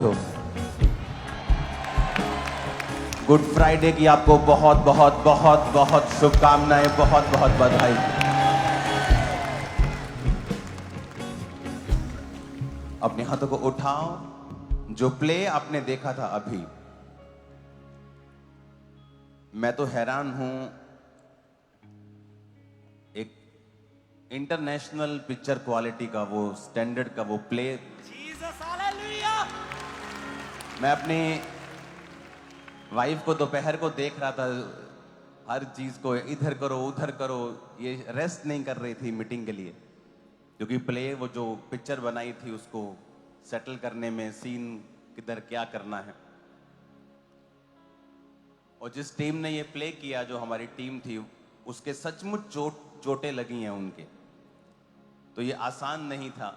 तो good Friday की आपको बहुत बहुत बहुत बहुत शुभकामनाएं, बहुत बहुत बधाई। अपने हाथों को उठाओ। जो प्ले आपने देखा था अभी, मैं तो हैरान हूं। एक इंटरनेशनल पिक्चर क्वालिटी का वो स्टैंडर्ड का वो प्ले। मैं अपनी वाइफ को दोपहर को देख रहा था, हर चीज को इधर करो उधर करो, ये रेस्ट नहीं कर रही थी मीटिंग के लिए, क्योंकि प्ले वो जो पिक्चर बनाई थी उसको सेटल करने में सीन किधर क्या करना है। और जिस टीम ने ये प्ले किया, जो हमारी टीम थी, उसके सचमुच चोटें लगी हैं उनके, तो ये आसान नहीं था।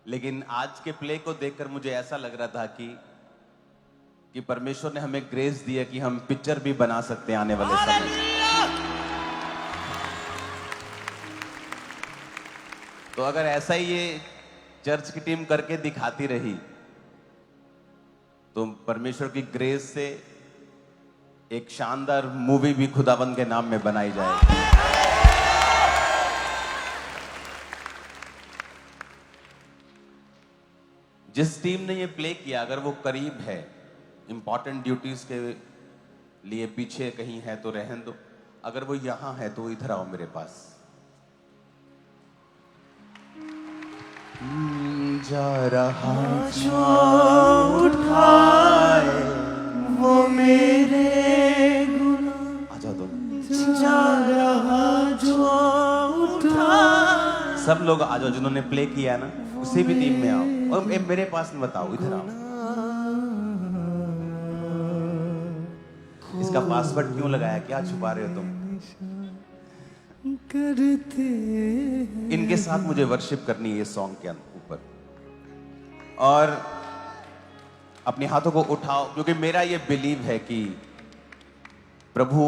लेकिन आज के प्ले को देखकर मुझे ऐसा लग रहा था कि परमेश्वर ने हमें ग्रेस दी है कि हम पिक्चर भी बना सकते हैं आने वाले समय में। तो अगर ऐसा ही ये चर्च की टीम करके दिखाती रही, तो परमेश्वर की ग्रेस से एक शानदार मूवी भी खुदावंद के नाम में बनाई जाएगी। जिस टीम ने ये प्ले किया, अगर वो करीब है, इंपॉर्टेंट ड्यूटीज के लिए पीछे कहीं है तो रहन दो, अगर वो यहां है तो इधर आओ मेरे पास। जा रहा जो उठाए वो मेरे गुनाह, आ जाओ दोनों। जा रहा जो उठाए, सब लोग आ जाओ जिन्होंने प्ले किया ना, उसी भी टीम में आओ। और मेरे पास नहीं, बताओ, इधर आओ। इसका पासवर्ड क्यों लगाया, क्या छुपा रहे हो तुम? इनके साथ मुझे वर्शिप करनी है ये सॉन्ग के ऊपर। और अपने हाथों को उठाओ, क्योंकि मेरा ये बिलीव है कि प्रभु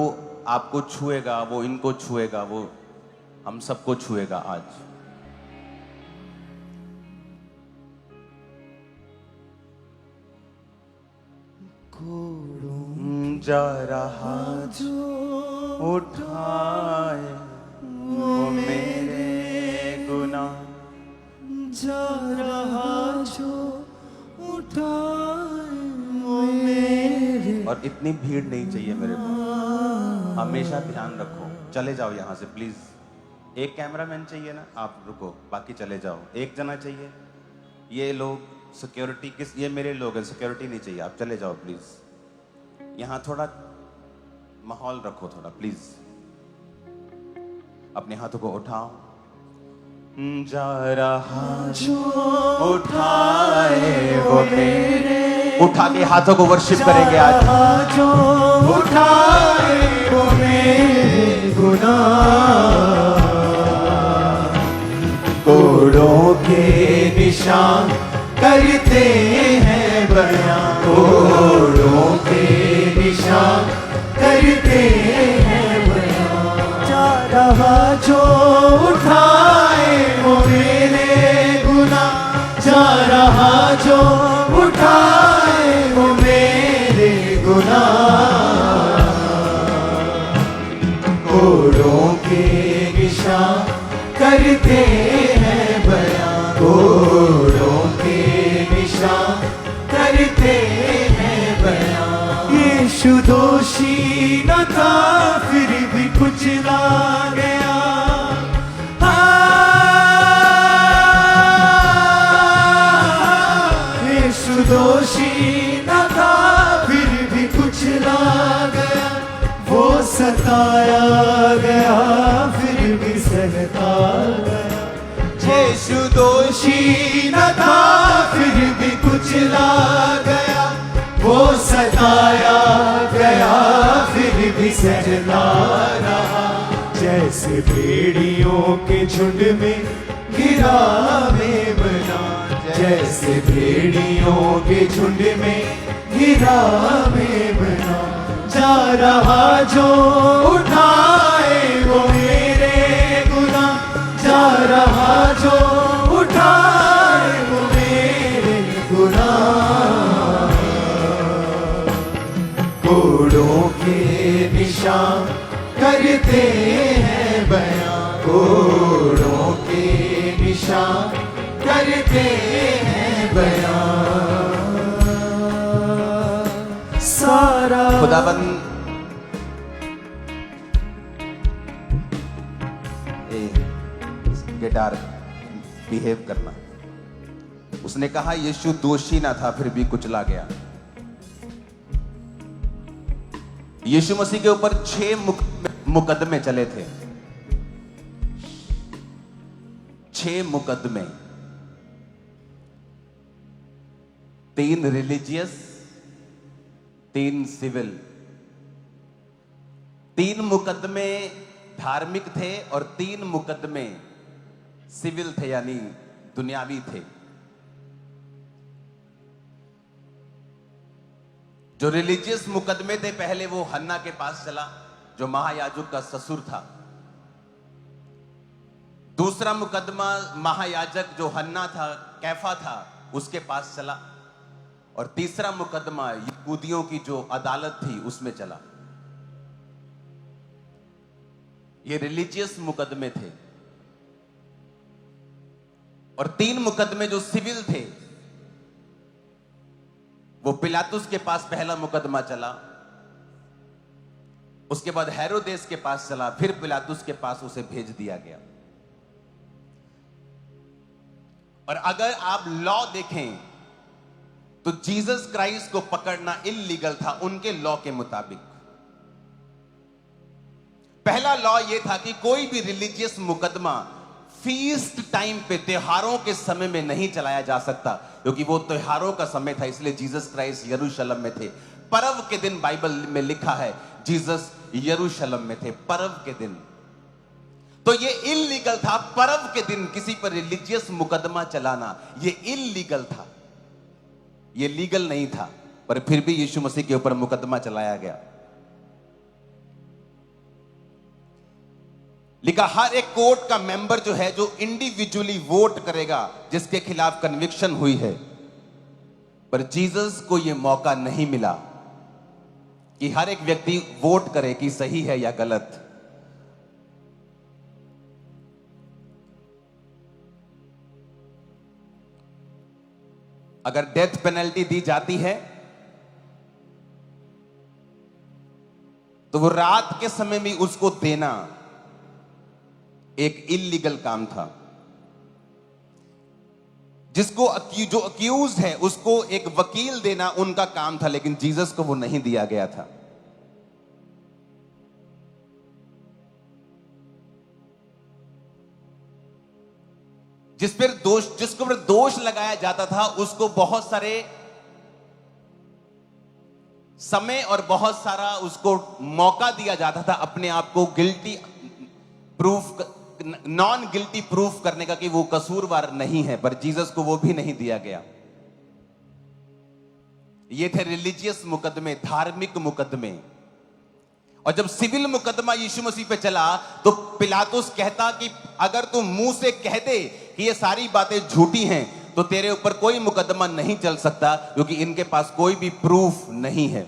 आपको छुएगा, वो इनको छुएगा, वो हम सबको छुएगा आज। जा रहा जो उठाए वो मेरे गुनाह, जा रहा जो उठाए वो मेरे। और इतनी भीड़ नहीं चाहिए मेरे को, हमेशा ध्यान रखो। चले जाओ यहां से प्लीज। एक कैमरामैन चाहिए ना, आप रुको, बाकी चले जाओ। एक जना चाहिए, ये लोग सिक्योरिटी किस, ये मेरे लोग हैं, सिक्योरिटी नहीं चाहिए, आप चले जाओ प्लीज। यहां थोड़ा माहौल रखो, थोड़ा प्लीज। अपने हाथों को उठाओ। जा रहा जो उठाए वो मेरे, उठा के हाथों को वर्शिप करेंगे आज। जो उठाए वो मेरे गुनाह, कोड़ों के निशान करते हैं बयां, कोड़ों के निशान करते हैं बयां। जा रहा जो उठाए वो मेरे गुनाह, जा रहा जो उठाए वो मेरे गुनाह, कोड़ों के निशान करते हैं बयां, कोड़ों के निशान करते हैं बयां। यीशु दोषी न था फिर भी कुचला गया, यीशु दोषी न था फिर भी कुचला गया। वो सताया गया फिर भी सहता गया। यीशु दोषी न था फिर भी कुचला गया, वो सताया गया फिर भी सहता रहा। जैसे भेड़ियों के झुंड में गिरा मेमना, जैसे भेड़ियों के झुंड में गिरा मेमना। जा रहा जो उठाए वो मेरे गुनाह, जा रहा जो उठाए वो मेरे गुनाह। कोड़ों के निशान करते हैं बयां, कोड़ों के निशान करते हैं बयां। सारा खुदाबंद गिटार बिहेव करना। उसने कहा यीशु दोषी ना था फिर भी कुचला गया। यीशु मसीह के ऊपर 6 मुकदमे चले थे। 6 मुकदमे, 3 रिलीजियस, 3 सिविल। 3 मुकदमे धार्मिक थे और 3 मुकदमे सिविल थे, यानी दुनियावी थे। जो रिलीजियस मुकदमे थे, पहले वो हन्ना के पास चला जो महायाजक का ससुर था। दूसरा मुकदमा महायाजक जो हन्ना था, कैफा था, उसके पास चला। और तीसरा मुकदमा यहूदियों की जो अदालत थी उसमें चला। ये रिलीजियस मुकदमे थे। और 3 मुकदमे जो सिविल थे, वो पिलातुस के पास पहला मुकदमा चला, उसके बाद हेरोदेस के पास चला, फिर पिलातुस के पास उसे भेज दिया गया। और अगर आप लॉ देखें तो जीसस क्राइस्ट को पकड़ना इल्लीगल था उनके लॉ के मुताबिक। पहला लॉ यह था कि कोई भी रिलीजियस मुकदमा फीस्ट टाइम पे, त्योहारों के समय में नहीं चलाया जा सकता, क्योंकि वो त्योहारों का समय था। इसलिए जीसस क्राइस्ट यरूशलेम में थे। पर्व के दिन बाइबल में लिखा है जीसस यरूशलेम में थे, पर्व के दिन। तो ये इल्लीगल था पर्व के दिन किसी पर रिलीजियस मुकदमा चलाना। ये इल्लीगल था, ये लीगल नहीं था, पर फिर भी यीशु मसीह के ऊपर मुकदमा चलाया गया। लिखा हर एक कोर्ट का मेंबर जो है, जो इंडिविजुअली वोट करेगा जिसके खिलाफ कन्विक्शन हुई है। पर जीसस को यह मौका नहीं मिला कि हर एक व्यक्ति वोट करे कि सही है या गलत। अगर डेथ पेनल्टी दी जाती है तो वो रात के समय में उसको देना एक इल्लीगल काम था। जिसको जो अक्यूज है उसको एक वकील देना उनका काम था, लेकिन जीसस को वो नहीं दिया गया था। जिसको पर दोष लगाया जाता था उसको बहुत सारे समय और बहुत सारा उसको मौका दिया जाता था अपने आप को guilty proof, non guilty proof करने का कि वो कसूरवार नहीं है। पर जीसस को वो भी नहीं दिया गया। ये थे रिलीजियस मुकदमे, धार्मिक मुकदमे। और जब सिविल मुकदमा यीशु मसीह पे चला तो पिलातुस कहता कि अगर तू मुंह से कह दे कि ये सारी बातें झूठी हैं तो तेरे ऊपर कोई मुकदमा नहीं चल सकता, क्योंकि इनके पास कोई भी प्रूफ नहीं है।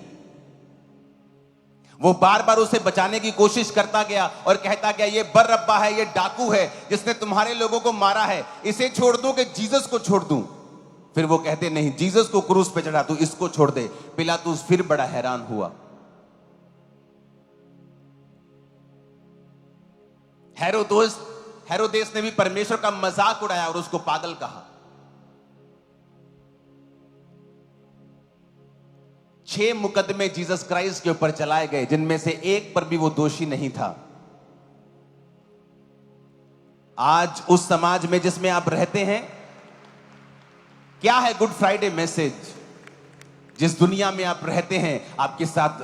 वो बार बार उसे बचाने की कोशिश करता गया और कहता गया ये बरअब्बा है, ये डाकू है जिसने तुम्हारे लोगों को मारा है, इसे छोड़ दूं कि जीसस को छोड़ दूं। फिर वो कहते नहीं, जीसस को क्रूस पे चढ़ा, तू इसको छोड़ दे। पिलातुस फिर बड़ा हैरान हुआ। हेरोदेस ने भी परमेश्वर का मजाक उड़ाया और उसको पागल कहा। 6 मुकदमे जीसस क्राइस्ट के ऊपर चलाए गए, जिनमें से एक पर भी वो दोषी नहीं था। आज उस समाज में जिसमें आप रहते हैं, क्या है गुड फ्राइडे मैसेज? जिस दुनिया में आप रहते हैं आपके साथ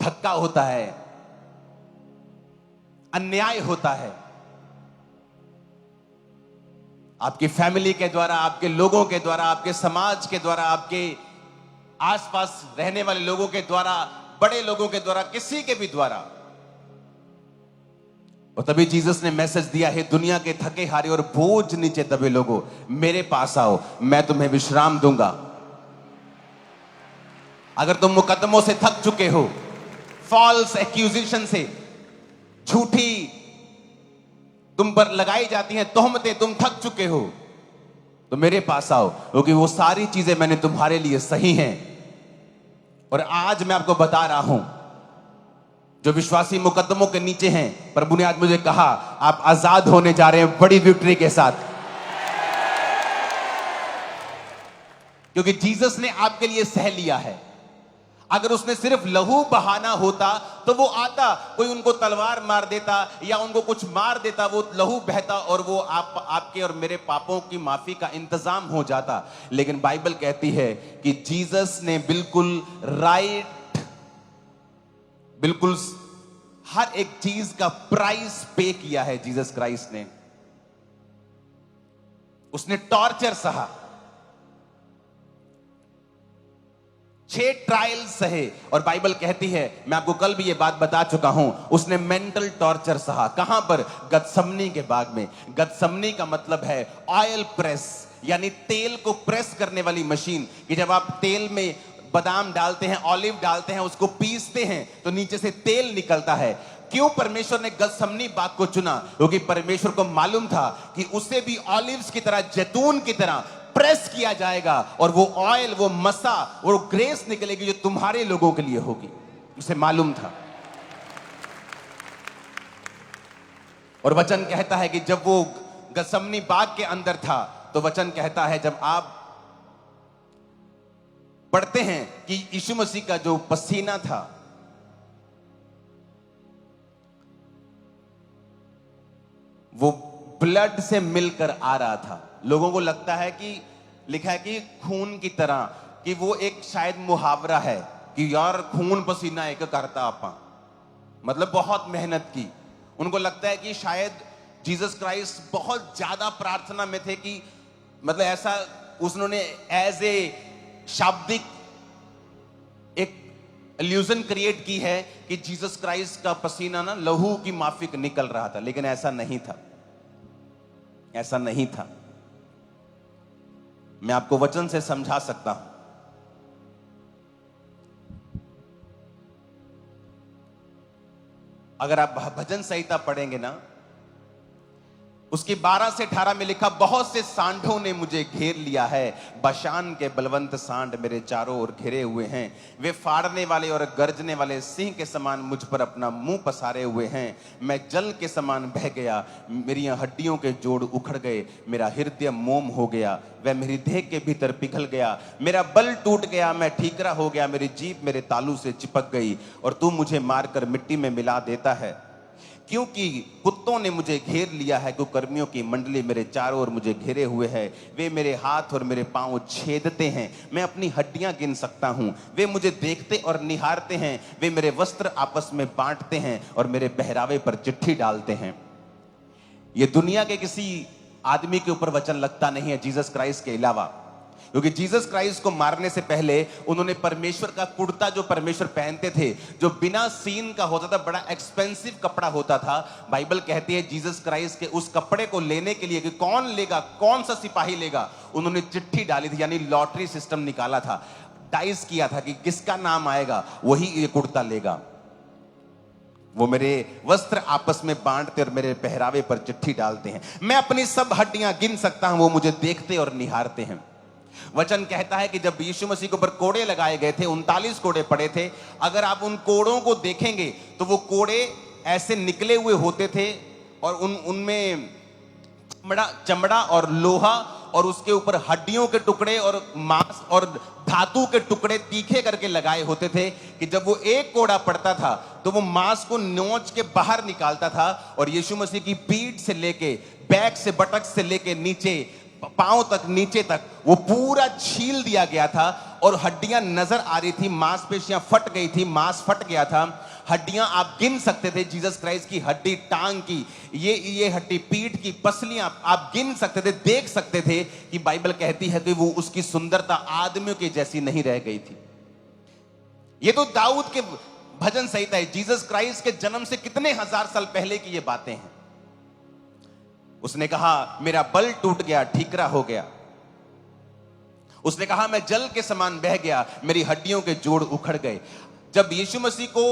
धक्का होता है, अन्याय होता है, आपकी फैमिली के द्वारा, आपके लोगों के द्वारा, आपके समाज के द्वारा, आपके आसपास रहने वाले लोगों के द्वारा, बड़े लोगों के द्वारा, किसी के भी द्वारा। और तभी जीसस ने मैसेज दिया है, दुनिया के थके हारे और बोझ नीचे दबे लोगों, मेरे पास आओ, मैं तुम्हें विश्राम दूंगा। अगर तुम मुकदमों से थक चुके हो, फॉल्स एक्यूजेशन से, झूठी तुम पर लगाई जाती हैं तोहमतें, तुम थक चुके हो, तो मेरे पास आओ, क्योंकि वो सारी चीजें मैंने तुम्हारे लिए सही हैं। और आज मैं आपको बता रहा हूं, जो विश्वासी मुकदमों के नीचे हैं, प्रभु ने आज मुझे कहा आप आजाद होने जा रहे हैं बड़ी विक्ट्री के साथ, क्योंकि जीसस ने आपके लिए सह लिया है। अगर उसने सिर्फ लहू बहाना होता तो वो आता, कोई उनको तलवार मार देता या उनको कुछ मार देता, वो लहू बहता और वो आपके और मेरे पापों की माफी का इंतजाम हो जाता। लेकिन बाइबल कहती है कि जीसस ने बिल्कुल राइट, बिल्कुल हर एक चीज का प्राइस पे किया है। जीसस क्राइस्ट ने, उसने टॉर्चर सहा, 6 ट्रायल सहे, और बाइबल कहती है, मैं आपको कल भी ये बात बता चुका हूं, उसने मेंटल टॉर्चर सहा। कहां पर? गतसमनी के बाग में। गतसमनी का मतलब है ऑयल प्रेस, यानी तेल को प्रेस करने वाली मशीन। कि जब आप तेल में बादाम डालते हैं, ऑलिव डालते हैं, उसको पीसते हैं तो नीचे से तेल निकलता है। क्यों परमेश्वर ने गतसमनी बाग को चुना? क्योंकि परमेश्वर को मालूम था कि उसे भी ऑलिव्स की तरह, जैतून की तरह प्रेस किया जाएगा, और वो ऑयल, वो मसा, वो ग्रेस निकलेगी जो तुम्हारे लोगों के लिए होगी। उसे मालूम था। और वचन कहता है कि जब वो गतसमनी बाग के अंदर था, तो वचन कहता है, जब आप पढ़ते हैं कि यीशु मसीह का जो पसीना था, वो ब्लड से मिलकर आ रहा था। लोगों को लगता है कि लिखा है कि खून की तरह, कि वो एक शायद मुहावरा है कि यार खून पसीना एक करता आपा, मतलब बहुत मेहनत की। उनको लगता है कि शायद जीसस क्राइस्ट बहुत ज्यादा प्रार्थना में थे, कि मतलब ऐसा उन्होंने एज ए शाब्दिक एक इल्यूजन क्रिएट की है कि जीसस क्राइस्ट का पसीना ना लहू की माफिक निकल रहा था। लेकिन ऐसा नहीं था, ऐसा नहीं था। मैं आपको वचन से समझा सकता हूं। अगर आप भजन संहिता पढ़ेंगे ना, उसकी 12 से 18 में लिखा, बहुत से सांडों ने मुझे घेर लिया है, बशान के बलवंत सांड मेरे चारों ओर घिरे हुए हैं। वे फाड़ने वाले और गरजने वाले सिंह के समान मुझ पर अपना मुंह पसारे हुए हैं। मैं जल के समान बह गया, मेरी हड्डियों के जोड़ उखड़ गए, मेरा हृदय मोम हो गया, वह मेरी देह के भीतर पिघल गया, मेरा बल टूट गया, मैं ठीकरा हो गया, मेरी जीभ मेरे तालू से चिपक गई, और तू मुझे मारकर मिट्टी में मिला देता है। क्योंकि कुत्तों ने मुझे घेर लिया है, कुकर्मियों की मंडली मेरे चारों ओर मुझे घेरे हुए है। वे मेरे हाथ और मेरे पांव छेदते हैं, मैं अपनी हड्डियां गिन सकता हूं। वे मुझे देखते और निहारते हैं, वे मेरे वस्त्र आपस में बांटते हैं और मेरे पहरावे पर चिट्ठी डालते हैं। ये दुनिया के किसी आदमी के ऊपर वचन लगता नहीं है जीसस क्राइस्ट के अलावा, क्योंकि जीसस क्राइस्ट को मारने से पहले उन्होंने परमेश्वर का कुर्ता, जो परमेश्वर पहनते थे, जो बिना सीन का होता था, बड़ा एक्सपेंसिव कपड़ा होता था। बाइबल कहती है जीसस क्राइस्ट के उस कपड़े को लेने के लिए कि कौन लेगा, कौन सा सिपाही लेगा, उन्होंने चिट्ठी डाली थी, यानी लॉटरी सिस्टम निकाला था, डाइस किया था कि किसका नाम आएगा वही ये कुर्ता लेगा। वो मेरे वस्त्र आपस में बांटते और मेरे पहरावे पर चिट्ठी डालते हैं। मैं अपनी सब हड्डियां गिन सकता हूं, वो मुझे देखते और निहारते हैं। वचन कहता है कि जब यीशु मसीह के ऊपर कोड़े लगाए गए थे, 39 कोड़े पड़े थे, अगर आप उन कोड़ों को देखेंगे तो वो कोड़े ऐसे निकले हुए होते थे, और उनमें चमड़ा और लोहा, और उसके ऊपर हड्डियों के टुकड़े और मांस और धातु के टुकड़े तीखे करके लगाए होते थे, कि जब वो एक कोड़ा पड़ता था तो वो मांस को नोच के बाहर निकालता था, और यीशु मसीह की पीठ से लेके, बैक से, बटक से लेके नीचे पांव तक, नीचे तक वो पूरा छील दिया गया था, और हड्डियां नजर आ रही थी, मांसपेशियां फट गई थी, मांस फट गया था। हड्डियां आप गिन सकते थे, जीसस क्राइस्ट की हड्डी टांग की, ये हड्डी पीठ की, पसलियां आप गिन सकते थे, देख सकते थे कि बाइबल कहती है कि वो उसकी सुंदरता आदमियों की जैसी नहीं रह गई थी। ये तो दाऊद के भजन संहिता है, जीसस क्राइस्ट के जन्म से कितने हजार साल पहले की ये बातें हैं। उसने कहा मेरा बल टूट गया, ठीकरा हो गया, उसने कहा मैं जल के समान बह गया, मेरी हड्डियों के जोड़ उखड़ गए। जब यीशु मसीह को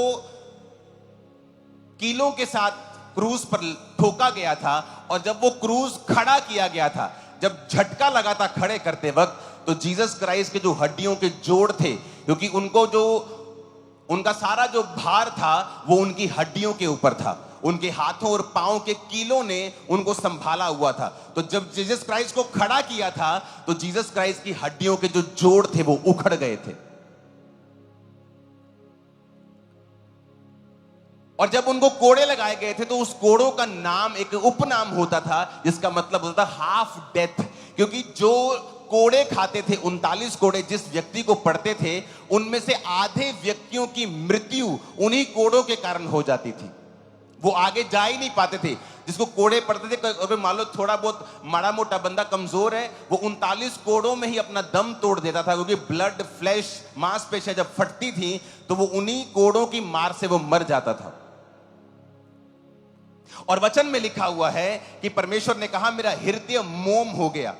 कीलों के साथ क्रूज पर ठोका गया था और जब वो क्रूज खड़ा किया गया था, जब झटका लगा था खड़े करते वक्त, तो जीसस क्राइस्ट के जो हड्डियों के जोड़ थे, क्योंकि उनका सारा जो भार था वो उनकी हड्डियों के ऊपर था, उनके हाथों और पांव के कीलों ने उनको संभाला हुआ था। तो जब जीसस क्राइस्ट को खड़ा किया था तो जीसस क्राइस्ट की हड्डियों के जो जोड़ थे वो उखड़ गए थे। और जब उनको कोड़े लगाए गए थे तो उस कोड़ों का नाम एक उपनाम होता था जिसका मतलब होता था हाफ डेथ, क्योंकि जो कोड़े खाते थे, 39 कोड़े जिस व्यक्ति को पड़ते थे, उनमें से आधे व्यक्तियों की मृत्यु उन्हीं कोड़ों के कारण हो जाती थी। वो आगे जा ही नहीं पाते थे। जिसको कोड़े पड़ते थे, अगर मान लो थोड़ा बहुत माड़ा मोटा बंदा कमजोर है, वो 39 कोड़ों में ही अपना दम तोड़ देता था, क्योंकि ब्लड, फ्लैश, मांसपेशियां जब फटती थी तो वो उन्हीं कोड़ों की मार से वो मर जाता था। और वचन में लिखा हुआ है कि परमेश्वर ने कहा मेरा हृदय मोम हो गया,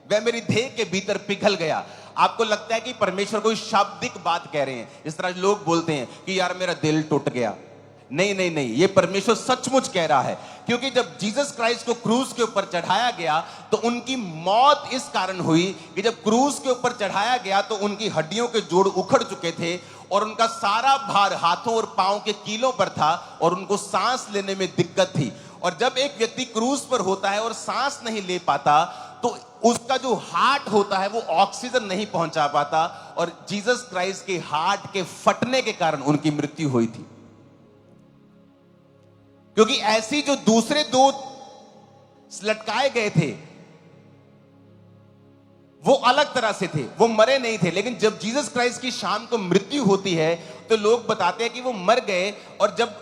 वह मेरी देह के भीतर पिघल गया। आपको लगता है कि परमेश्वर कोई शाब्दिक बात कह रहे हैं, इस तरह लोग बोलते हैं कि यार मेरा दिल टूट गया। नहीं नहीं नहीं, ये परमेश्वर सचमुच कह रहा है, क्योंकि जब जीसस क्राइस्ट को क्रूज के ऊपर चढ़ाया गया तो उनकी मौत इस कारण हुई कि जब क्रूज के ऊपर चढ़ाया गया तो उनकी हड्डियों के जोड़ उखड़ चुके थे और उनका सारा भार हाथों और पांव के कीलों पर था और उनको सांस लेने में दिक्कत थी। और जब एक व्यक्ति क्रूज पर होता है और सांस नहीं ले पाता तो उसका जो हार्ट होता है वो ऑक्सीजन नहीं पहुंचा पाता, और जीसस क्राइस्ट के हार्ट के फटने के कारण उनकी मृत्यु हुई थी। क्योंकि ऐसी जो दूसरे दो लटकाए गए थे वो अलग तरह से थे, वो मरे नहीं थे, लेकिन जब जीसस क्राइस्ट की शाम को मृत्यु होती है तो लोग बताते हैं कि वो मर गए। और जब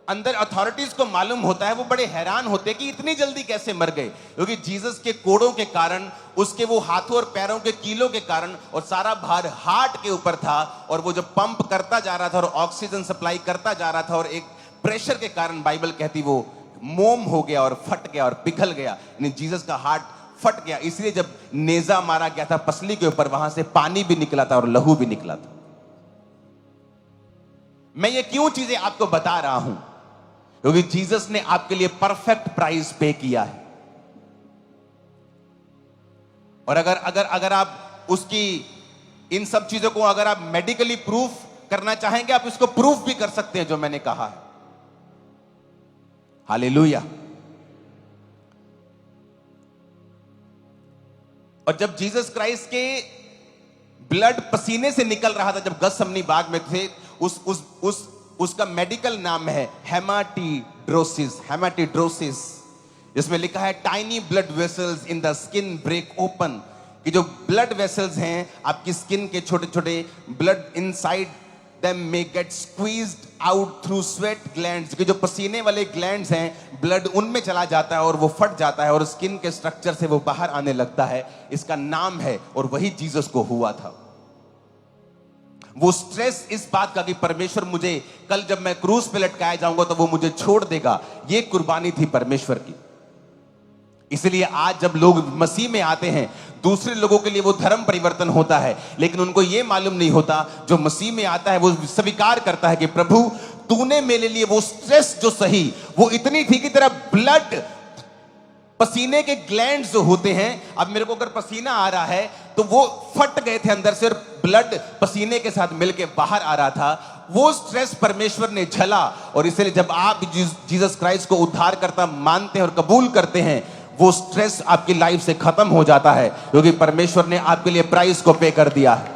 अंदर अथॉरिटीज को मालूम होता है वो बड़े हैरान होते हैं कि इतनी जल्दी कैसे मर गए, क्योंकि जीसस के कोड़ों के कारण, उसके वो हाथों और पैरों के कीलों के कारण, और सारा भार हार्ट के ऊपर था, और वो जब पंप करता जा रहा था और ऑक्सीजन सप्लाई करता जा रहा था और एक प्रेशर के कारण बाइबल कहती वो मोम हो गया और फट गया और पिघल गया, यानी जीसस का हार्ट फट गया। इसलिए जब नेजा मारा गया था पसली के ऊपर, वहां से पानी भी निकला था और लहू भी निकला था। मैं ये क्यों चीजें आपको बता रहा हूं, क्योंकि जीसस ने आपके लिए परफेक्ट प्राइस पे किया है। और अगर आप उसकी इन सब चीजों को अगर आप मेडिकली प्रूफ करना चाहेंगे, आप इसको प्रूफ भी कर सकते हैं जो मैंने कहा है। हालेलुया। और जब जीसस क्राइस्ट के ब्लड पसीने से निकल रहा था, जब गethsemane बाग में थे, उसका मेडिकल नाम है हेमाटिड्रोसिस। हेमाटिड्रोसिस इसमें लिखा है tiny blood vessels in the skin break open, कि जो ब्लड वेसल्स हैं आपकी स्किन के छोटे छोटे, blood inside them may gate squeezed out through sweat glands, कि जो पसीने वाले ग्लैंड्स हैं ब्लड उनमें चला जाता है और वो फट जाता है और स्किन के स्ट्रक्चर से वो बाहर आने लगता है। इसका नाम है, और वही जीसस को हुआ था। वो स्ट्रेस इस बात का कि परमेश्वर मुझे कल जब मैं क्रूज पे लटकाया जाऊंगा तो वो मुझे छोड़ देगा, ये कुर्बानी थी परमेश्वर की। इसलिए आज जब लोग मसीह में आते हैं, दूसरे लोगों के लिए वो धर्म परिवर्तन होता है, लेकिन उनको ये मालूम नहीं होता, जो मसीह में आता है वो स्वीकार करता है कि प्रभु तूने मेरे लिए वो स्ट्रेस जो सही, वो इतनी थी कि तेरा ब्लड, पसीने के ग्लैंड्स जो होते हैं, अब मेरे को अगर पसीना आ रहा है तो वो फट गए थे अंदर से और ब्लड पसीने के साथ मिलके बाहर आ रहा था। वो स्ट्रेस परमेश्वर ने झला, और इसलिए जब आप जीसस क्राइस्ट को उद्धारकर्ता मानते हैं और कबूल करते हैं, वो स्ट्रेस आपकी लाइफ से खत्म हो जाता है, क्योंकि परमेश्वर ने आपके लिए प्राइस को पे कर दिया है।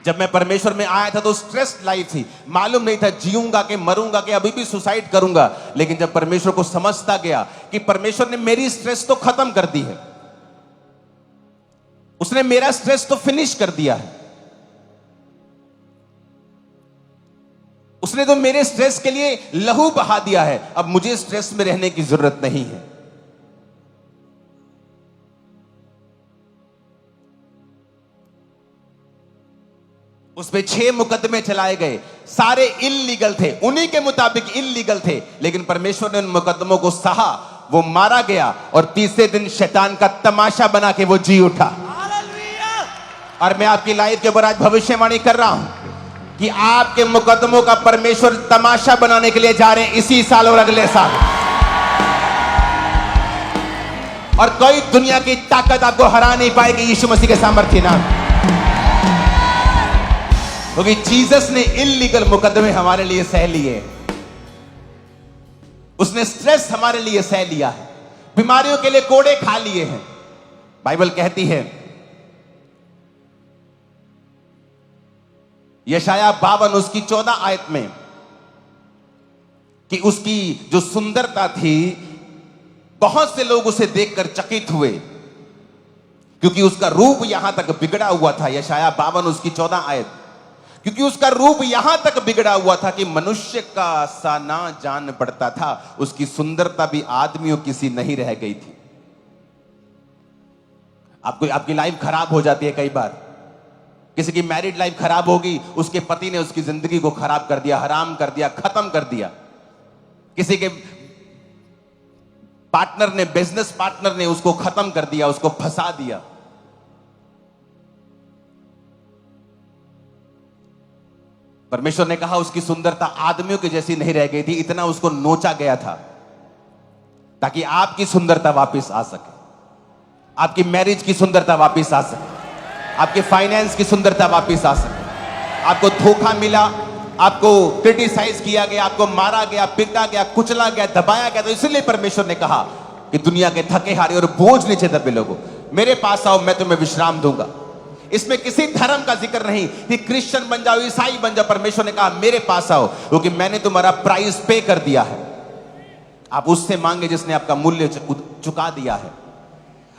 जब मैं परमेश्वर में आया था तो स्ट्रेस लाइफ थी, मालूम नहीं था जीऊंगा कि मरूंगा कि अभी भी सुसाइड करूंगा, लेकिन जब परमेश्वर को समझता गया कि परमेश्वर ने मेरी स्ट्रेस तो खत्म कर दी है, उसने मेरा स्ट्रेस तो फिनिश कर दिया है, उसने तो मेरे स्ट्रेस के लिए लहू बहा दिया है, अब मुझे स्ट्रेस में रहने की जरूरत नहीं है। उस पे 6 मुकदमे चलाए गए, सारे इल्लीगल थे, उन्हीं के मुताबिक इल्लीगल थे, लेकिन परमेश्वर ने उन मुकदमों को सहा, वो मारा गया और तीसरे दिन शैतान का तमाशा बना के वो जी उठा। और मैं आपकी लाइफ के ऊपर आज भविष्यवाणी कर रहा हूं कि आपके मुकदमों का परमेश्वर तमाशा बनाने के लिए जा रहे हैं इसी साल और अगले साल। और कोई दुनिया की ताकत आपको हरा नहीं पाएगी यीशु मसीह के सामर्थ्य नाम, क्योंकि जीसस ने इल्लीगल मुकदमे हमारे लिए सह लिए, उसने स्ट्रेस हमारे लिए सह लिया है, बीमारियों के लिए कोड़े खा लिए हैं। बाइबल कहती है यशाया 52 उसकी 14 आयत में कि उसकी जो सुंदरता थी, बहुत से लोग उसे देखकर चकित हुए क्योंकि उसका रूप यहां तक बिगड़ा हुआ था। यशाया 52 उसकी 14 आयत, क्योंकि उसका रूप यहां तक बिगड़ा हुआ था कि मनुष्य का सा ना जान पड़ता था, उसकी सुंदरता भी आदमियों की सी नहीं रह गई थी। आपकी लाइफ खराब हो जाती है कई बार। किसी की मैरिड लाइफ खराब होगी, उसके पति ने उसकी जिंदगी को खराब कर दिया, हराम कर दिया, खत्म कर दिया। किसी के पार्टनर ने, बिजनेस पार्टनर ने उसको खत्म कर दिया, उसको फंसा दिया। परमेश्वर ने कहा उसकी सुंदरता आदमियों की जैसी नहीं रह गई थी, इतना उसको नोचा गया था ताकि आपकी सुंदरता वापस आ सके, आपकी मैरिज की सुंदरता वापस आ सके, आपके फाइनेंस की सुंदरता वापस आ सके। आपको धोखा मिला, आपको क्रिटिसाइज किया गया, आपको मारा गया, पीटा गया, कुचला गया, दबाया गया, तो इसलिए परमेश्वर ने कहा कि दुनिया के थके हारे और बोझ नीचे दबे लोगों, मेरे पास आओ, मैं तुम्हें विश्राम दूंगा। इसमें किसी धर्म का जिक्र नहीं कि क्रिश्चियन बन जाओ, ईसाई बन जाओ। परमेश्वर ने कहा मेरे पास आओ, क्योंकि मैंने तुम्हारा प्राइस पे कर दिया है। आप उससे मांगे जिसने आपका मूल्य चुका दिया है।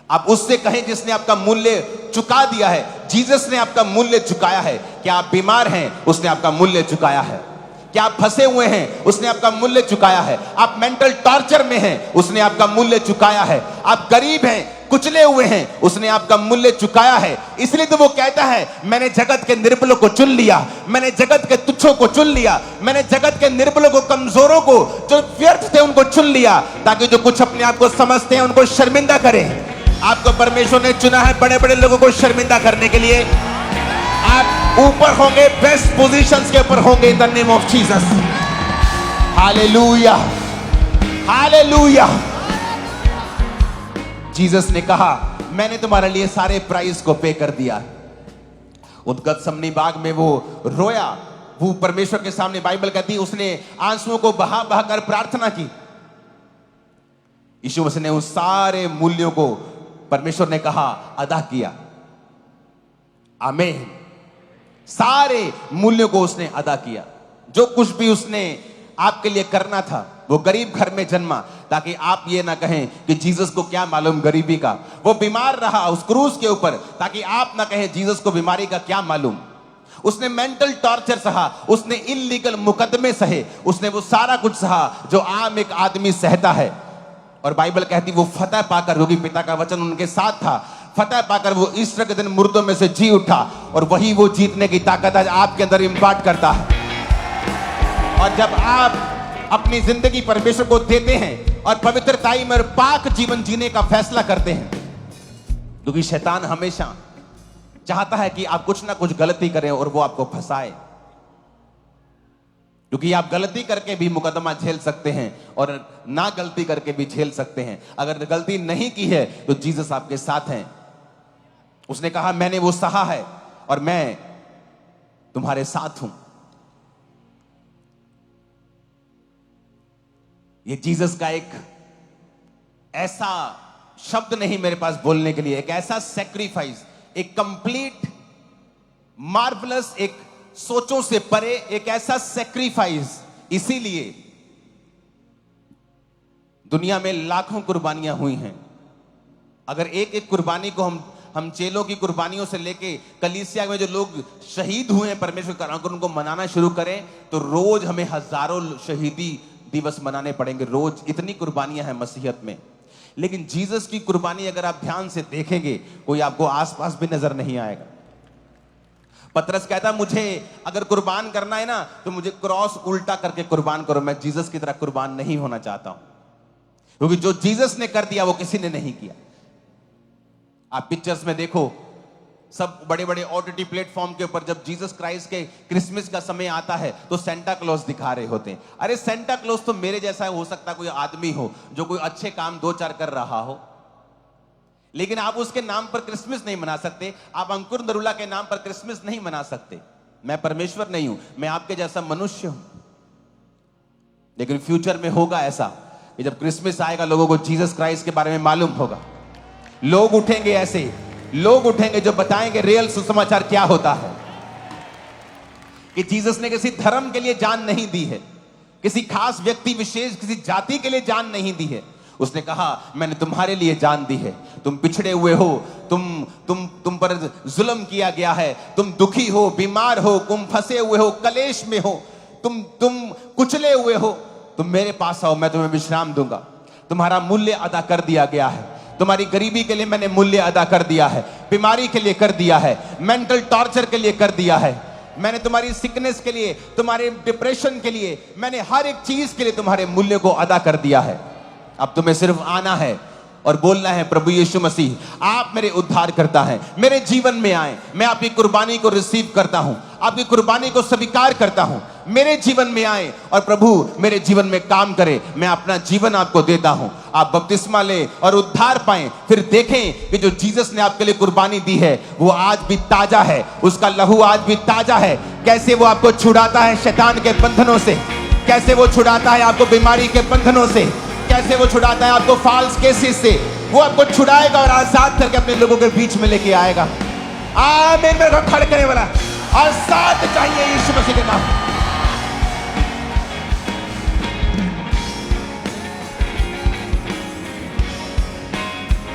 आप उससे कहें जिसने आपका मूल्य चुका दिया है। जीसस ने आपका मूल्य चुकाया है। क्या आप बीमार हैं? उसने आपका मूल्य चुकाया है। क्या आप फंसे हुए हैं? उसने आपका मूल्य चुकाया है। आप मेंटल टॉर्चर में हैं, उसने आपका मूल्य चुकाया है। आप गरीब हैं, कुचले हुए हैं, उसने आपका मूल्य चुकाया है। इसलिए तो वो कहता है मैंने जगत के निर्बलों को चुन लिया, मैंने जगत के तुच्छों को चुन लिया, मैंने जगत के निर्बलों को, कमजोरों को, जो व्यर्थ थे उनको चुन लिया, ताकि जो कुछ अपने आप को समझते हैं उनको शर्मिंदा करें। आपको परमेश्वर ने चुना है बड़े बड़े लोगों को शर्मिंदा करने के लिए। आप ऊपर होंगे, बेस्ट पोजीशंस के ऊपर होंगे in the name of Jesus. Hallelujah, hallelujah. Jesus ने कहा मैंने तुम्हारे लिए सारे प्राइस को पे कर दिया। उस गतसमनी बाग में वो रोया, वो परमेश्वर के सामने, बाइबल कहती है उसने आंसुओं को बहा बहा कर प्रार्थना की। यीशु मसीह ने उन सारे मूल्यों को, परमेश्वर ने कहा, अदा किया। आमीन। सारे मूल्यों को उसने अदा किया। जो कुछ भी उसने आपके लिए करना था, वो गरीब घर में जन्मा ताकि आप ये ना कहें कि जीसस को क्या मालूम गरीबी का। वो बीमार रहा उस क्रूस के ऊपर ताकि आप ना कहें जीसस को बीमारी का क्या मालूम। उसने मेंटल टॉर्चर सहा, उसने इल्लीगल मुकदमे सहे, उसने वो सारा कुछ सहा जो आम एक आदमी सहता है। और बाइबल कहती वो फतह पाकर, क्योंकि पिता का वचन उनके साथ था, फतह पाकर वो ईस्टर के दिन मुर्दों में से जी उठा। और वही वो जीतने की ताकत आज आपके अंदर इंपार्ट करता है। और जब आप अपनी जिंदगी परमेश्वर को देते हैं और पवित्रताई में और पाक जीवन जीने का फैसला करते हैं, क्योंकि शैतान हमेशा चाहता है कि आप कुछ ना कुछ गलती करें और वो आपको फंसाए, क्योंकि आप गलती करके भी मुकदमा झेल सकते हैं और ना गलती करके भी झेल सकते हैं। अगर गलती नहीं की है तो जीसस आपके साथ हैं। उसने कहा मैंने वो सहा है और मैं तुम्हारे साथ हूं। ये जीसस का एक ऐसा शब्द नहीं मेरे पास बोलने के लिए, एक ऐसा सैक्रिफाइस, एक कंप्लीट मार्वलस, एक सोचों से परे एक ऐसा सैक्रिफाइस। इसीलिए दुनिया में लाखों कुर्बानियां हुई हैं। अगर एक एक कुर्बानी को हम चेलों की कुर्बानियों से लेके कलीसिया में जो लोग शहीद हुए हैं परमेश्वर का, अगर उनको मनाना शुरू करें तो रोज हमें हजारों शहीदी दिवस मनाने पड़ेंगे। रोज इतनी कुर्बानियां हैं मसीहत में। लेकिन जीसस की कुर्बानी अगर आप ध्यान से देखेंगे, कोई आपको आसपास भी नजर नहीं आएगा। पतरस कहता मुझे अगर कुर्बान करना है ना तो मुझे क्रॉस उल्टा करके कुर्बान करो, मैं जीसस की तरह कुर्बान नहीं होना चाहता हूं, क्योंकि जो जीसस ने कर दिया वो किसी ने नहीं किया। आप पिक्चर्स में देखो, सब बड़े बड़े ओटीटी प्लेटफॉर्म के ऊपर जब जीसस क्राइस्ट के क्रिसमस का समय आता है तो सेंटा क्लॉज दिखा रहे होते हैं। अरे सेंटा क्लॉज तो मेरे जैसा हो सकता, कोई आदमी हो जो कोई अच्छे काम 2-4 कर रहा हो, लेकिन आप उसके नाम पर क्रिसमस नहीं मना सकते। आप अंकुर नरूला के नाम पर क्रिसमस नहीं मना सकते। मैं परमेश्वर नहीं हूं, मैं आपके जैसा मनुष्य हूं। लेकिन फ्यूचर में होगा ऐसा कि जब क्रिसमस आएगा लोगों को जीसस क्राइस्ट के बारे में मालूम होगा। लोग उठेंगे, ऐसे लोग उठेंगे जो बताएंगे रियल सुसमाचार क्या होता है, कि जीसस ने किसी धर्म के लिए जान नहीं दी है, किसी खास व्यक्ति विशेष, किसी जाति के लिए जान नहीं दी है। उसने कहा मैंने तुम्हारे लिए जान दी है। तुम पिछड़े हुए हो, तुम पर जुल्म किया गया है, तुम दुखी हो, बीमार हो, तुम फंसे हुए हो, कलेश में हो, तुम कुचले हुए हो, तुम मेरे पास आओ, मैं तुम्हें विश्राम दूंगा। तुम्हारा मूल्य अदा कर दिया गया है। तुम्हारी गरीबी के लिए मैंने मूल्य अदा कर दिया है, बीमारी के लिए कर दिया है, मेंटल टॉर्चर के लिए कर दिया है, मैंने तुम्हारी सिकनेस के लिए, तुम्हारे डिप्रेशन के लिए, मैंने हर एक चीज के लिए तुम्हारे मूल्य को अदा कर दिया है। अब तुम्हें सिर्फ आना है और बोलना है प्रभु यीशु मसीह आप मेरे उद्धार करता है, मेरे जीवन में आए, मैं आपकी कुर्बानी को रिसीव करता हूं, आपकी कुर्बानी को स्वीकार करता हूं, मेरे जीवन में आए और प्रभु मेरे जीवन में काम करे। मैं अपना जीवन आपको देता हूं, आप बपतिस्मा ले और उद्धार पाएं। फिर देखें कि जो जीसस ने आपके लिए कुर्बानी दी है वो आज भी ताजा है, उसका लहू आज भी ताजा है। कैसे वो आपको छुड़ाता है शैतान के बंधनों से, कैसे वो छुड़ाता है आपको बीमारी के बंधनों से, कैसे वो छुड़ाता है आपको फॉल्स केसेस से। वो आपको छुड़ाएगा और आजाद करके अपने लोगों के बीच में लेके आएगा। आमीन। मेरे को खड़े करने वाला और साथ चाहिए यीशु मसीह के नाम।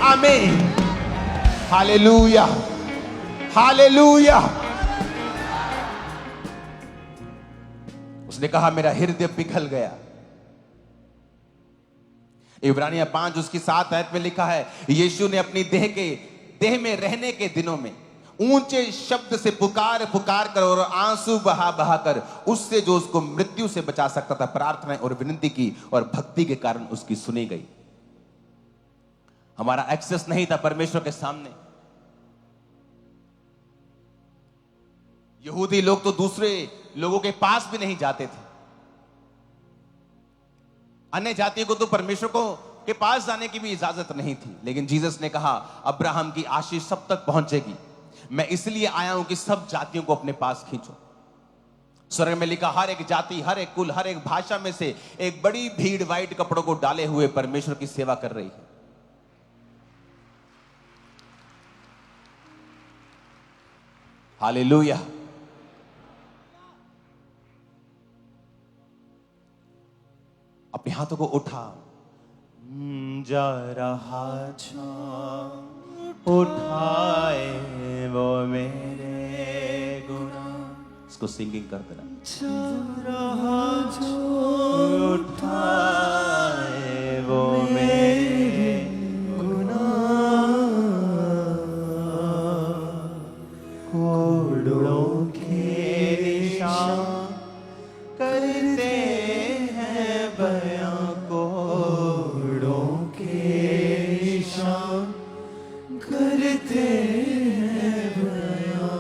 आमीन। Hallelujah, hallelujah. उसने कहा मेरा हृदय पिघल गया। इब्रानिया 5 उसकी 7 आयत में लिखा है यीशु ने अपनी देह में रहने के दिनों में ऊंचे शब्द से पुकार कर और आंसू बहा कर उससे जो उसको मृत्यु से बचा सकता था प्रार्थना और विनती की और भक्ति के कारण उसकी सुनी गई। हमारा एक्सेस नहीं था परमेश्वर के सामने। यहूदी लोग तो दूसरे लोगों के पास भी नहीं जाते थे। अन्य जातियों को तो परमेश्वर को के पास जाने की भी इजाजत नहीं थी। लेकिन जीसस ने कहा अब्राहम की आशीष सब तक पहुंचेगी। मैं इसलिए आया हूं कि सब जातियों को अपने पास खींचो। स्वर्ग में लिखा हर एक जाति, हर एक कुल, हर एक भाषा में से एक बड़ी भीड़ व्हाइट कपड़ों को डाले हुए परमेश्वर की सेवा कर रही है। हालेलुया। अपने हाथों को उठा। जा रहा जो उठाए वो मेरे गुनाह। इसको सिंगिंग कर देना। जा रहा जो उठाए वो मेरे गुनाह, कोड़ों के निशान करते हैं बयां, कोड़ों के निशान करते हैं बयां।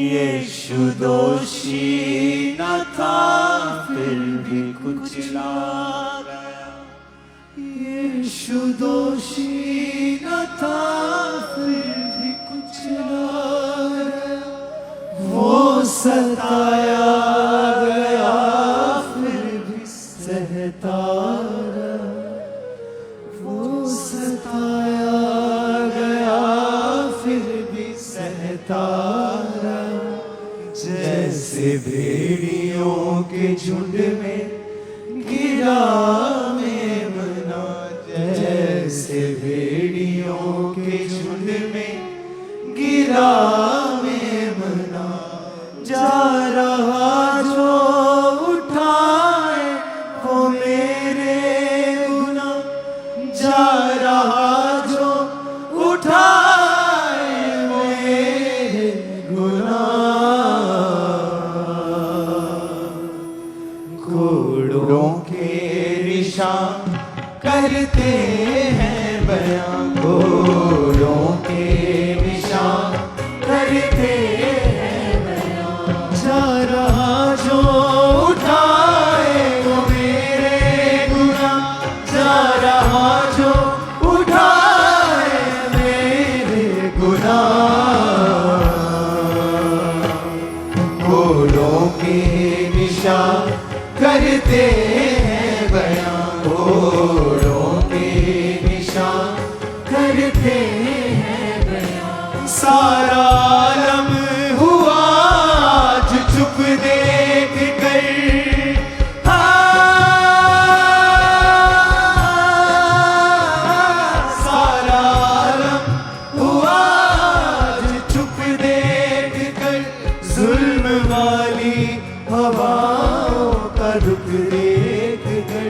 यीशु दोषी न था फिर भी कुचला गया। यीशु दोषी न था फिर भी कुचला गया। वो सताया गया फिर भी सहता रहा। वो सताया गया फिर भी सहता रहा। जैसे भेड़ियों के झुंड में गिरा मेमना, जैसे भेड़ियों के झुंड में गिरा मेमना। जा रहा जो उठाए वो मेरे गुनाह, जा रहा जो उठाए मेरे गुनाह। कोड़ों के निशान करते हैं बयां, सारा आलम हुआ आज चुप देख कर। सारा आलम हुआ आज चुप देख कर। जुल्म वाली हवाओं का रुख देख कर।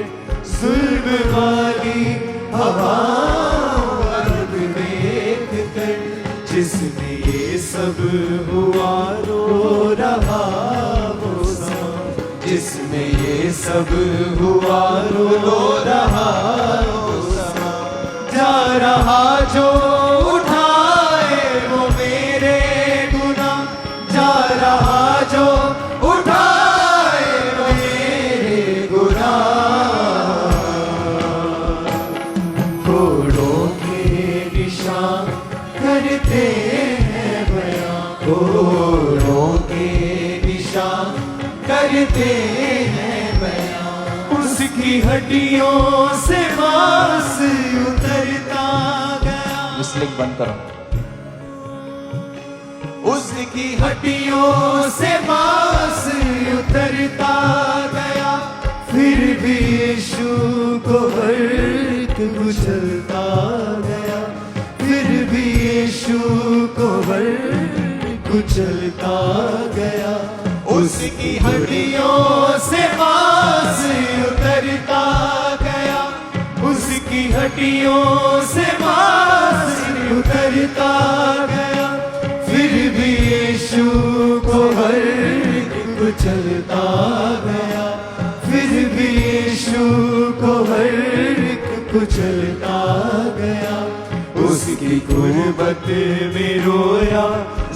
जुल्म वाली हवाओं का रुख देख कर। जिसने ये सब हुआ रो रहा वो समा। जिसने ये सब हुआ रो रहा वो समा। जा रहा जो उठाए वो मेरे गुनाह। जा रहा जो उठाए वो मेरे गुनाह। घोड़ों के निशान करते हैं बयां। घोड़ों के निशान करते हैं बयां। उसकी हड्डियों से मांस उतरता गया। विस्लिंग बंद करो। उसकी हड्डियों से मांस उतरता गया। फिर भी यीशु को वर्क कुचलता गया। फिर भी यीशु को वर्क कुचलता गया। उसकी हड्डियों से मांस उतरता गया। उसकी हड्डियों से मांस उतरता गया। फिर भी यीशु को वर्क कुचलता गया। फिर भी यीशु को वर्क कुचलता गया। उसकी गुर्बत में रोया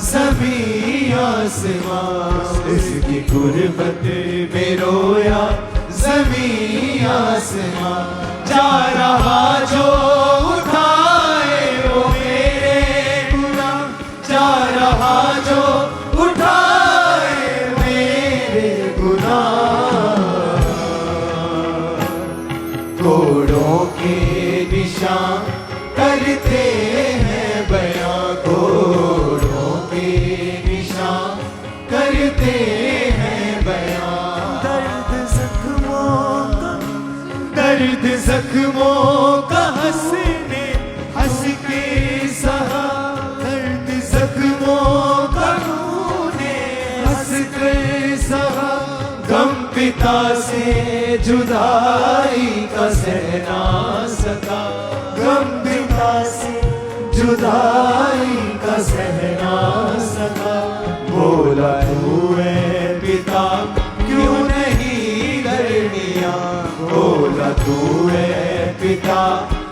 ज़मीं आसमां। उसकी गुर्बत में रोया ज़मीं आसमां। जा रहा जो उठाए वो मेरे गुनाह। जा रहा जो उठाए मेरे गुनाह। घोड़ों के निशान करते हैं बयां। घोड़ों के निशान करते हैं बयां। दर्द जख्मों का हंसने हंस के सहा। दर्द जख्मों का तूने हंस कर सहा। गम पिता से जुदाई का सहना सका। गम पिता से जुदाई का सहना सका। बोला तू है पिता क्यों नहीं लड़निया। बोला तू है पिता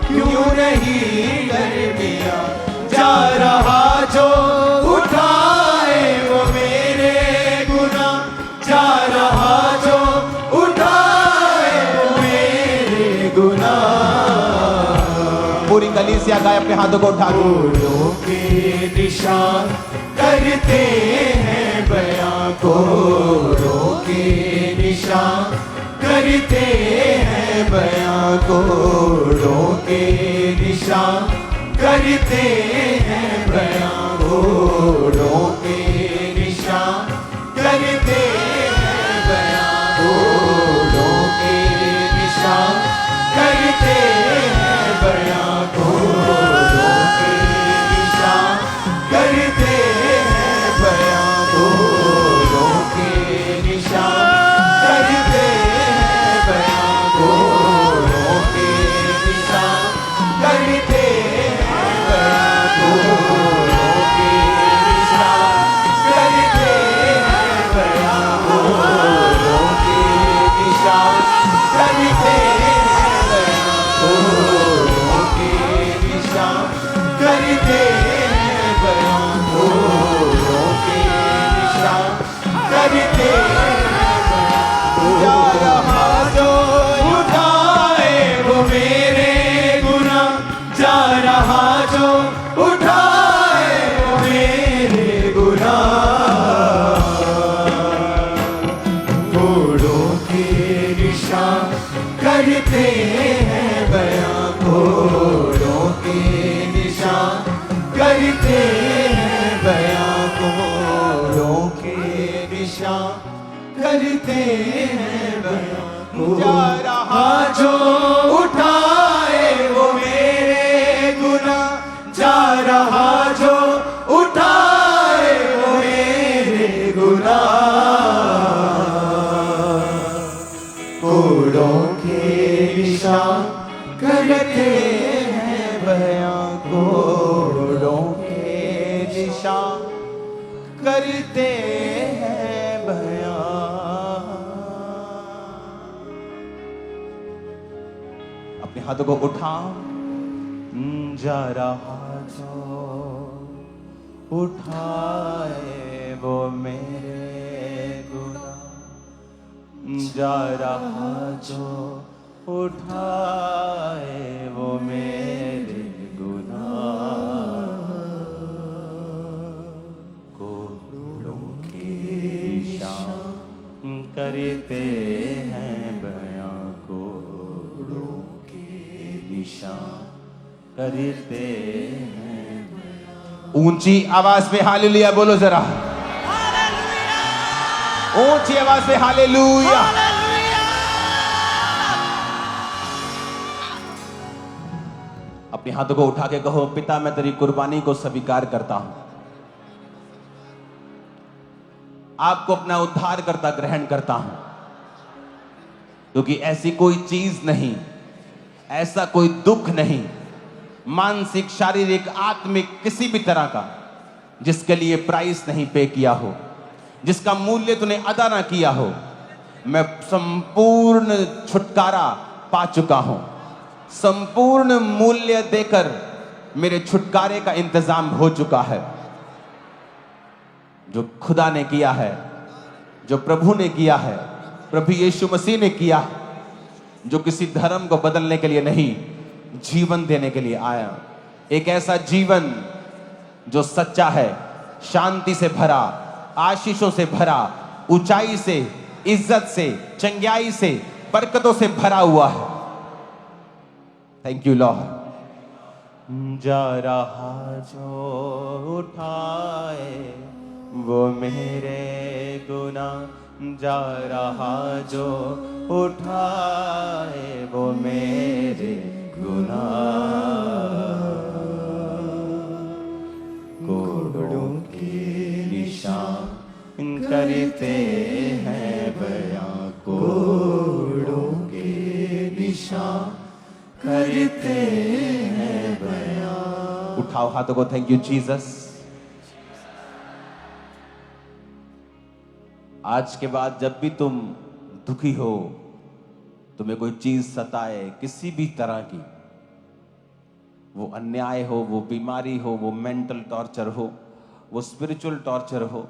क्यों नहीं लड़निया। जा रहा जो उठाए वो मेरे गुनाह। जा रहा जो उठाए वो मेरे गुनाह। पूरी कलीसिया गाए अपने हाथों को उठा दो। घोड़ों के निशान करते हैं बयां। घोड़ों के निशान करते हैं बयां। घोड़ों के निशान करते हैं बयां। घोड़ों के निशान करते हैं बयां। घोड़ों के निशान करते हैं बयां। घोड़ों के निशान करते हैं बयां। घोड़ों के निशान करते हैं बयां। घोड़ों के निशान करते हैं बयां। करते हैं बयां को। जा रहा जो उठाए वो मेरे गुनाह, जा रहा जो उठाए वो मेरे गुनाह। कोड़ों के निशान करते हैं बयां, कोड़ों के निशान करते हैं बयां। अपने हाथों को उठाओ। जा रहा जो उठाए वो मेरे गुनाह, जा रहा जो उठाए वो मेरे गुनाह। कोड़ों के निशान करते हैं बयां, कोड़ों के निशान करते हैं। ऊंची आवाज में हालेलुया बोलो जरा, ऊंची आवाज में हालेलुया। अपने हाथों को उठा के कहो, पिता मैं तेरी कुर्बानी को स्वीकार करता हूं, आपको अपना उद्धार करता ग्रहण करता हूं, क्योंकि ऐसी कोई चीज नहीं, ऐसा कोई दुख नहीं, मानसिक शारीरिक आत्मिक किसी भी तरह का, जिसके लिए प्राइस नहीं पे किया हो, जिसका मूल्य तूने अदा ना किया हो। मैं संपूर्ण छुटकारा पा चुका हूं, संपूर्ण मूल्य देकर मेरे छुटकारे का इंतजाम हो चुका है। जो खुदा ने किया है, जो प्रभु ने किया है, प्रभु यीशु मसीह ने किया है, जो किसी धर्म को बदलने के लिए नहीं, जीवन देने के लिए आया। एक ऐसा जीवन जो सच्चा है, शांति से भरा, आशीषों से भरा, ऊंचाई से, इज्जत से, चंगाई से, बरकतों से भरा हुआ है। Thank you Lord. जा रहा जो उठाए वो मेरे गुनाह, जा रहा जो उठाए वो मेरे गुनाह। कोड़ों के निशान करते हैं बयां, कोड़ों के निशान करते हैं बयां। उठाओ हाथों को, थैंक यू जीसस। आज के बाद जब भी तुम दुखी हो, तुम्हें कोई चीज सताए, किसी भी तरह की, वो अन्याय हो, वो बीमारी हो, वो मेंटल टॉर्चर हो, वो स्पिरिचुअल टॉर्चर हो,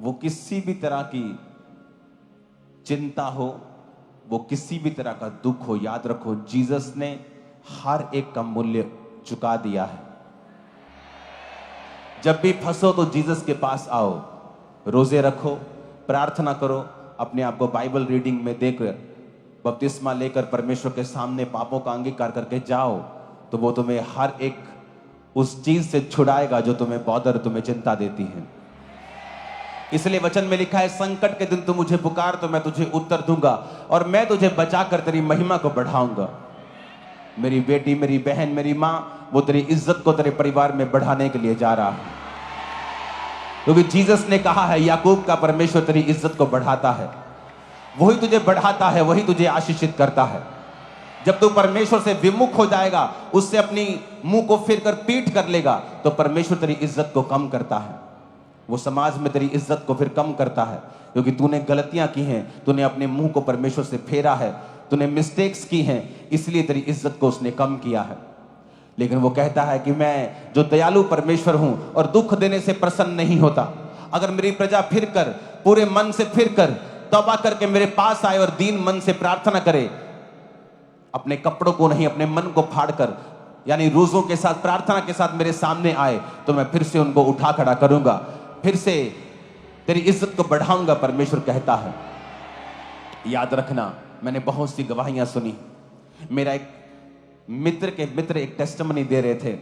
वो किसी भी तरह की चिंता हो, वो किसी भी तरह का दुख हो, याद रखो जीसस ने हर एक का मूल्य चुका दिया है। जब भी फंसो तो जीसस के पास आओ, रोजे रखो, प्रार्थना करो, अपने आप को बाइबल रीडिंग में देकर बपतिस्मा लेकर परमेश्वर के सामने पापों का अंगीकार करके जाओ, तो वो तुम्हें हर एक उस चीज से छुड़ाएगा जो तुम्हें बॉदर, तुम्हें चिंता देती है। इसलिए वचन में लिखा है, संकट के दिन तू मुझे पुकार तो मैं तुझे उत्तर दूंगा और मैं तुझे बचाकर तेरी महिमा को बढ़ाऊंगा। मेरी बेटी, मेरी बहन, मेरी मां, वो तेरी इज्जत को तेरे परिवार में बढ़ाने के लिए जा रहा है, क्योंकि जीसस ने कहा है, याकूब का परमेश्वर तेरी इज्जत को बढ़ाता है, वही तुझे बढ़ाता है, वही तुझे आशीषित करता है। जब तू परमेश्वर से विमुख हो जाएगा, उससे अपनी मुंह को फिर कर पीठ कर लेगा, तो परमेश्वर तेरी इज्जत को कम करता है, वो समाज में तेरी इज्जत को फिर कम करता है, क्योंकि तूने गलतियां की हैं, तूने अपने मुंह को परमेश्वर से फेरा है, तूने मिस्टेक्स की हैं, इसलिए तेरी इज्जत को उसने कम किया है। लेकिन वो कहता है कि मैं जो दयालु परमेश्वर हूं और दुख देने से प्रसन्न नहीं होता। अगर मेरी प्रजा फिर कर, पूरे मन से फिर कर, तौबा करके मेरे पास आए और दीन मन से प्रार्थना करे, अपने कपड़ों को नहीं, अपने मन को फाड़कर, यानी रोजों के साथ, प्रार्थना के साथ मेरे सामने आए, तो मैं फिर से उनको उठा खड़ा करूंगा, फिर से तेरी इज्जत को बढ़ाऊंगा, परमेश्वर कहता है। याद रखना, मैंने बहुत सी गवाहियां सुनी। मेरा एक मित्र एक टेस्टिमनी दे रहे थे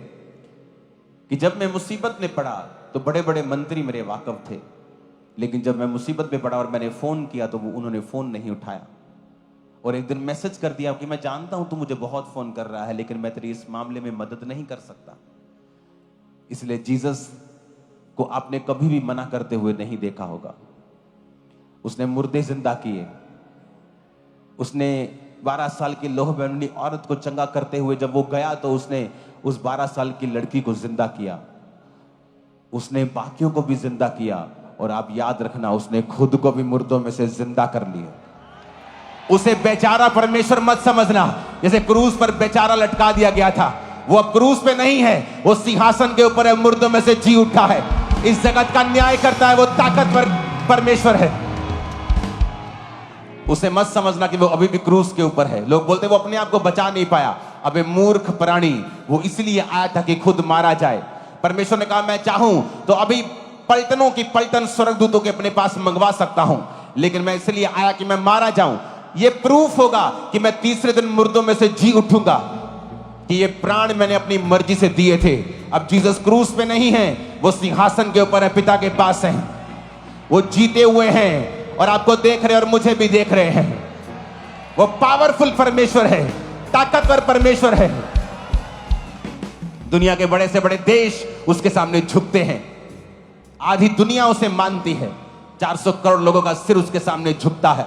कि जब मैं मुसीबत में पड़ा तो बड़े बड़े मंत्री मेरे वाकफ थे, लेकिन जब मैं मुसीबत में पड़ा और मैंने फोन किया तो वो उन्होंने फोन नहीं उठाया। और एक दिन मैसेज कर दिया कि मैं जानता हूं तू मुझे बहुत फोन कर रहा है, लेकिन मैं तेरी इस मामले में मदद नहीं कर सकता। इसलिए जीसस को आपने कभी भी मना करते हुए नहीं देखा होगा। उसने मुर्दे जिंदा किए, उसने 12 साल की लोह बहनी औरत को चंगा करते हुए जब वो गया तो उसने उस 12 साल की लड़की को जिंदा किया, उसने बाकियों को भी जिंदा किया। और आप याद रखना, उसने खुद को भी मुर्दों में से जिंदा कर लिया। उसे बेचारा परमेश्वर मत समझना। जैसे क्रूस पर बेचारा लटका दिया गया था, वो अब क्रूस पे नहीं है, वो सिंहासन के ऊपर है, मुर्दों में से जी उठा है, इस जगत का न्याय करता है, वो ताकतवर परमेश्वर है। उसे मत समझना कि वो अभी भी क्रूस के ऊपर है। लोग बोलते वो अपने आप को बचा नहीं पाया। अबे मूर्ख प्राणी, वो इसलिए आया था कि खुद मारा जाए। परमेश्वर ने कहा मैं चाहूं तो अभी पलटनों की पलटन स्वर्गदूतों के अपने पास मंगवा सकता हूं, लेकिन मैं इसलिए आया कि मैं मारा जाऊं। ये प्रूफ होगा कि मैं तीसरे दिन मुर्दों में से जी उठूंगा, कि ये प्राण मैंने अपनी मर्जी से दिए थे। अब जीसस क्रूस पे नहीं है, वो सिंहासन के ऊपर है, पिता के पास है, वो जीते हुए हैं और आपको देख रहे हैं और मुझे भी देख रहे हैं। वो पावरफुल परमेश्वर है, ताकतवर परमेश्वर है। दुनिया के बड़े से बड़े देश उसके सामने झुकते हैं, आधी दुनिया उसे मानती है, 400 करोड़ लोगों का सिर उसके सामने झुकता है।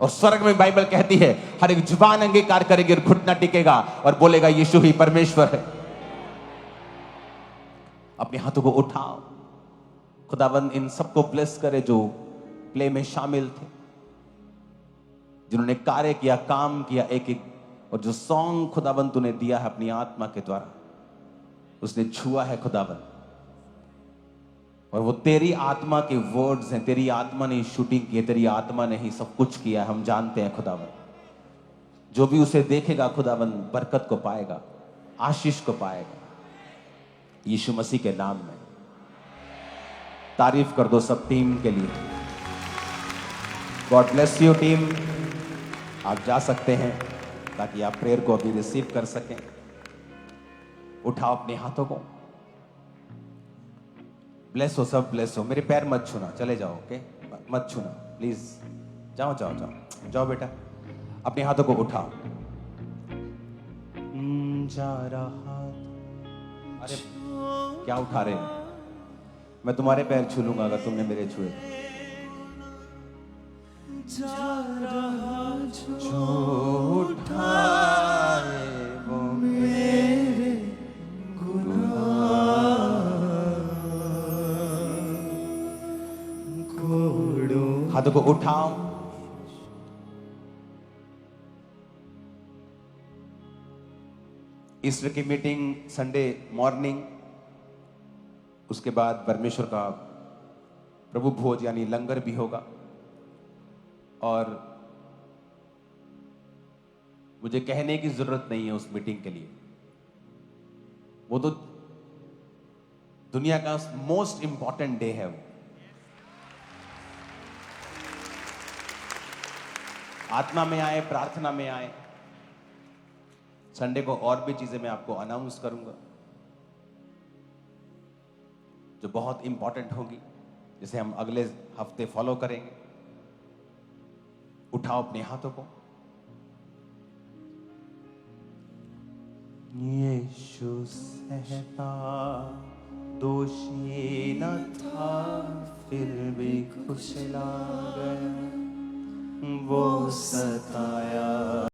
और स्वर्ग में बाइबल कहती है हर एक जुबान अंगीकार करेगी और घुटना टिकेगा और बोलेगा यीशु ही परमेश्वर है। अपने हाथों को उठाओ, खुदाबंद इन सबको ब्लेस करे जो प्ले में शामिल थे, जिन्होंने कार्य किया, काम किया एक एक, और जो सॉन्ग खुदाबंद तूने दिया है अपनी आत्मा के द्वारा, उसने छुआ है खुदाबंद। और वो तेरी आत्मा के वर्ड्स हैं, तेरी आत्मा ने शूटिंग की है, तेरी आत्मा ने ही सब कुछ किया है, हम जानते हैं खुदाबंद। जो भी उसे देखेगा खुदाबंद बरकत को पाएगा, आशीष को पाएगा, यीशु मसीह के नाम में। तारीफ कर दो सब टीम के लिए। God bless you team. आप जा सकते हैं ताकि आप प्रेयर को अभी रिसीव कर सकें। उठाओ अपने हाथों को। ब्लेस हो, सब ब्लेस हो। मेरे पैर मत छूना, चले जाओ, ओके? मत छूना प्लीज। जाओ जाओ जाओ जाओ बेटा, अपने हाथों को उठाओ। जा रहा, अरे क्या उठा रहे हैं? मैं तुम्हारे पैर छू लूंगा अगर तुमने मेरे छुए। जा रहा जो उठाए वो मेरे हाथों को उठाओ। ईस्टर की मीटिंग संडे मॉर्निंग, उसके बाद परमेश्वर का प्रभु भोज यानी लंगर भी होगा। और मुझे कहने की जरूरत नहीं है उस मीटिंग के लिए, वो तो दुनिया का मोस्ट इंपॉर्टेंट डे है। वो आत्मा में आए, प्रार्थना में आए। संडे को और भी चीजें मैं आपको अनाउंस करूंगा जो बहुत इंपॉर्टेंट होगी, जिसे हम अगले हफ्ते फॉलो करेंगे। उठाओ अपने हाथों को। यीशु सहता दोषी न था, फिर भी कुचला गया, वो सताया